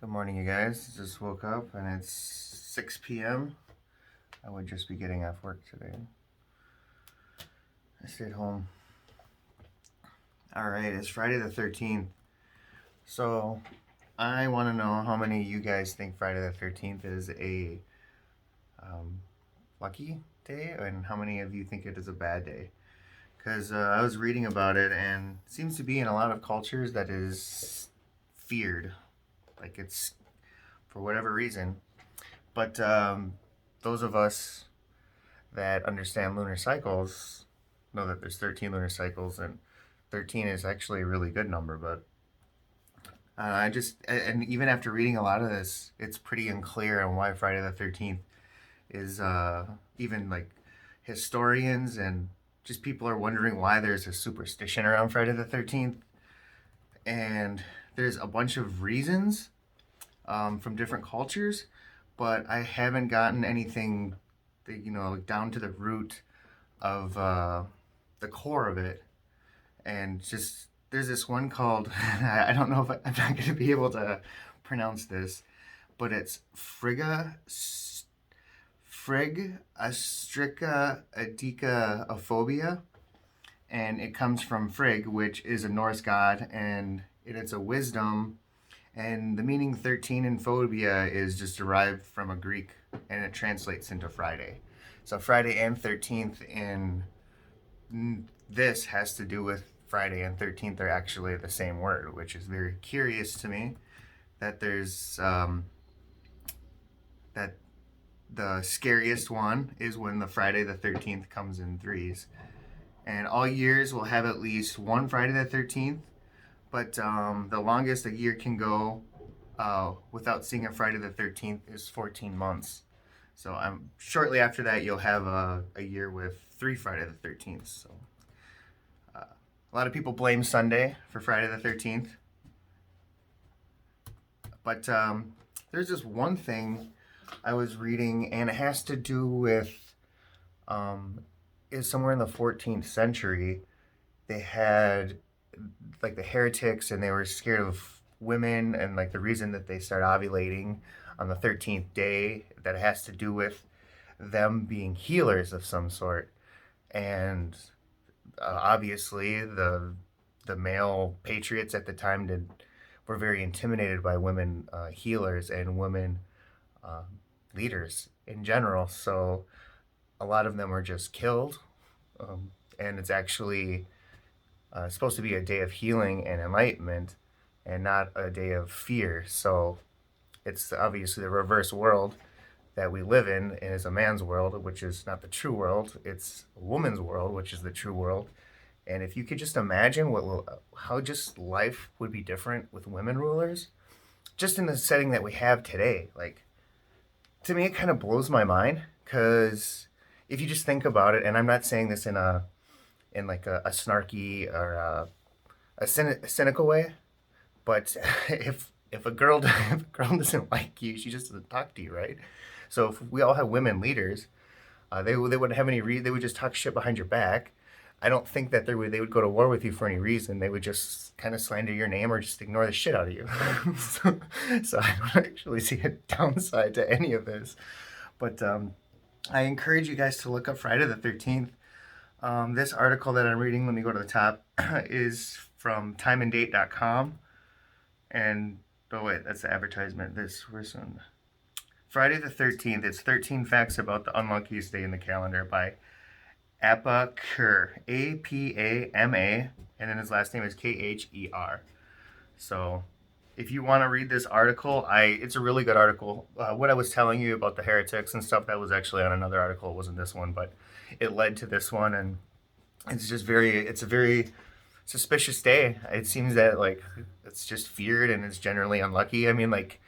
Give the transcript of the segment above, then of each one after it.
Good morning, you guys. Just woke up and it's 6 p.m. I would just be getting off work today. I stayed home. Alright, it's Friday the 13th. So, I want to know how many of you guys think Friday the 13th is a lucky day, and how many of you think it is a bad day. Because I was reading about it, and it seems to be in a lot of cultures that is feared. Like it's for whatever reason. But those of us that understand lunar cycles know that there's 13 lunar cycles, and 13 is actually a really good number. But and even after reading a lot of this, it's pretty unclear on why Friday the 13th is even like historians and just people are wondering why there's a superstition around Friday the 13th. And there's a bunch of reasons from different cultures, but I haven't gotten anything that, down to the root of the core of it. And just there's this one called I don't know if I'm not going to be able to pronounce this, but it's Frigg Astrika Adikaophobia, and it comes from Frigg, which is a Norse god, and it's a wisdom. And the meaning 13 in phobia is just derived from a Greek, and it translates into Friday. So Friday and 13th in this has to do with Friday and 13th are actually the same word, which is very curious to me that there's that the scariest one is when the Friday the 13th comes in threes. And all years will have at least one Friday the 13th, but the longest a year can go without seeing a Friday the 13th is 14 months. So shortly after that, you'll have a year with three Friday the 13th. So a lot of people blame Sunday for Friday the 13th. But there's this one thing I was reading, and it has to do with is somewhere in the 14th century. They had like the heretics, and they were scared of women, and like the reason that they start ovulating on the 13th day, that it has to do with them being healers of some sort. And obviously the male patriots at the time were very intimidated by women healers and women leaders in general. So a lot of them were just killed, and it's actually supposed to be a day of healing and enlightenment, and not a day of fear. So it's obviously the reverse world that we live in, and is a man's world, which is not the true world. It's a woman's world, which is the true world. And if you could just imagine how just life would be different with women rulers, just in the setting that we have today, like, to me, it kind of blows my mind, because if you just think about it, and I'm not saying this in like a snarky or a cynical way, but if a girl doesn't like you, she just doesn't talk to you, right? So if we all have women leaders, they wouldn't have any they would just talk shit behind your back. I don't think that they would go to war with you for any reason. They would just kind of slander your name or just ignore the shit out of you. So I don't actually see a downside to any of this. But I encourage you guys to look up Friday the 13th. This article that I'm reading, let me go to the top, is from timeanddate.com. And, oh wait, that's the advertisement. Where's one? Friday the 13th, it's 13 Facts About the Unluckiest Day in the Calendar by Appa Kher, Apama, and then his last name is Kher. So if you want to read this article, it's a really good article. What I was telling you about the heretics and stuff, that was actually on another article. It wasn't this one, but it led to this one, and it's a very suspicious day. It seems that like it's just feared, and it's generally unlucky. I mean, like,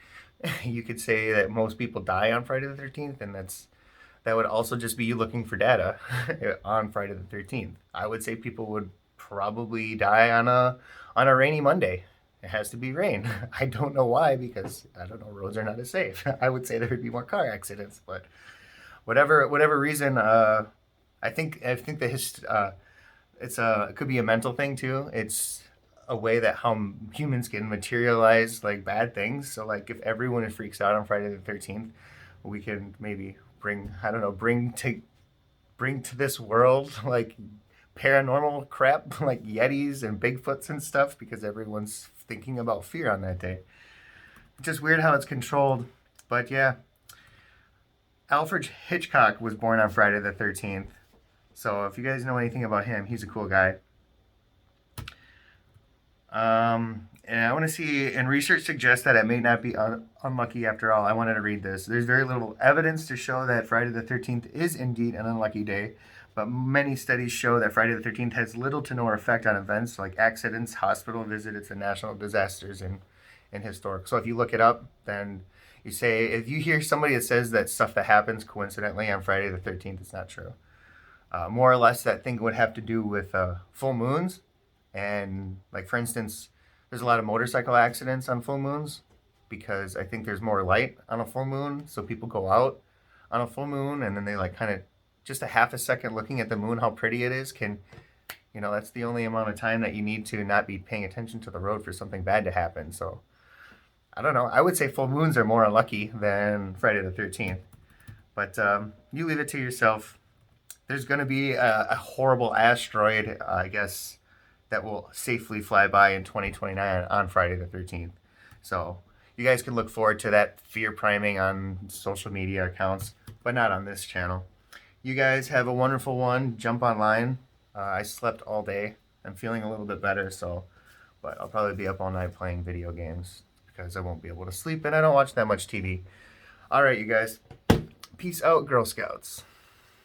you could say that most people die on Friday the 13th, and that would also just be you looking for data on Friday the 13th. I would say people would probably die on a rainy Monday. It has to be rain. I don't know why, because I don't know, roads are not as safe. I would say there would be more car accidents, but whatever reason, I think it could be a mental thing too. It's a way that how humans can materialize like bad things. So like if everyone freaks out on Friday the 13th, we can maybe bring, I don't know, bring to this world like paranormal crap like Yetis and Bigfoots and stuff because everyone's thinking about fear on that day. Just weird how it's controlled. But yeah, Alfred Hitchcock was born on Friday the 13th. So if you guys know anything about him, he's a cool guy. And I want to see, and research suggests that it may not be unlucky after all. I wanted to read this. There's very little evidence to show that Friday the 13th is indeed an unlucky day, but many studies show that Friday the 13th has little to no effect on events like accidents, hospital visits, and national disasters in historic. So if you look it up, then you say, if you hear somebody that says that stuff that happens coincidentally on Friday the 13th, it's not true. More or less, that thing would have to do with full moons. And like, for instance, there's a lot of motorcycle accidents on full moons because I think there's more light on a full moon. So people go out on a full moon and then they like kind of just a half a second looking at the moon, how pretty it is, can, you know, that's the only amount of time that you need to not be paying attention to the road for something bad to happen. So I don't know. I would say full moons are more unlucky than Friday the 13th. But you leave it to yourself. There's going to be a horrible asteroid, I guess, that will safely fly by in 2029 on Friday the 13th. So you guys can look forward to that fear priming on social media accounts, but not on this channel. You guys have a wonderful one. Jump online. I slept all day. I'm feeling a little bit better, but I'll probably be up all night playing video games because I won't be able to sleep and I don't watch that much TV. All right, you guys. Peace out, Girl Scouts.